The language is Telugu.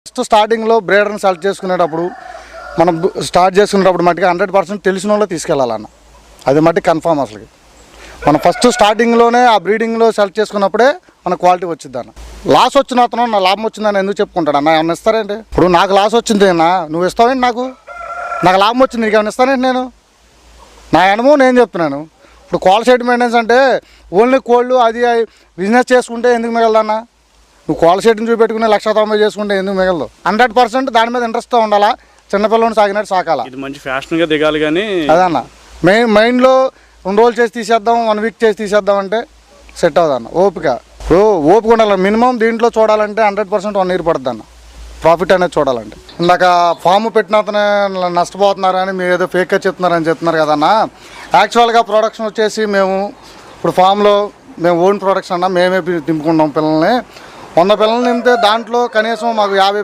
ఫస్ట్ స్టార్టింగ్లో బ్రీడర్ని సెలెక్ట్ చేసుకునేటప్పుడు మనం స్టార్ట్ చేసుకునేటప్పుడు మట్టుగా 100% తెలిసిన వాళ్ళు తీసుకెళ్ళాలన్న, అది మట్టి కన్ఫామ్. అసలు మనం ఫస్ట్ స్టార్టింగ్లోనే ఆ బ్రీడింగ్లో సెలెక్ట్ చేసుకున్నప్పుడే మన క్వాలిటీ వచ్చింది అన్న. లాస్ వచ్చిన అతను నా లాభం వచ్చిందని ఎందుకు చెప్పుకుంటాడు అన్న? ఏమన్నా ఇస్తారేంటి? ఇప్పుడు నాకు లాస్ వచ్చింది అన్న, నువ్వు ఇస్తావేంటి? నాకు లాభం వచ్చింది, నీకు ఏమైనా ఇస్తానేంటి? నా అనుభవం నేను చెప్తున్నాను. ఇప్పుడు కోల్డ్ షెడ్ మెయింటెనెన్స్ అంటే ఓన్లీ కోళ్ళు అది బిజినెస్ చేసుకుంటే ఎందుకు మిగలదన్నా? నువ్వు కోల్డ్ షెడ్ని చూపెట్టుకుని 1,90,000 చేసుకుంటే ఎందుకు మిగలదు? 100% దాని మీద ఇంట్రెస్ట్తో ఉండాలా, చిన్నపిల్లలను సాగినట్టు సాకాల. ఇది మంచి ఫ్యాషన్గా దిగాలి కానీ అదన్న మైండ్లో 2 రోజులు చేసి తీసేద్దాం, 1 వీక్ చేసి తీసేద్దాం అంటే సెట్ అవుదన్న. ఓపిక ఉండాలి మినిమం. దీంట్లో చూడాలంటే 100% 1 ఇయర్ పడుతుంది అన్న, ప్రాఫిట్ అనేది చూడాలంటే. ఇందాక ఫామ్ పెట్టిన అతనే నష్టపోతున్నారని మీరు ఏదో ఫేక్గా చెప్తున్నారు కదన్నా. యాక్చువల్గా ప్రొడక్షన్ వచ్చేసి మేము ఇప్పుడు ఫామ్లో మేము ఓన్ ప్రొడక్షన్ అన్నా, మేమే దింపుకుంటాం పిల్లల్ని. 100 పిల్లల్ని నింపితే దాంట్లో కనీసం మాకు 50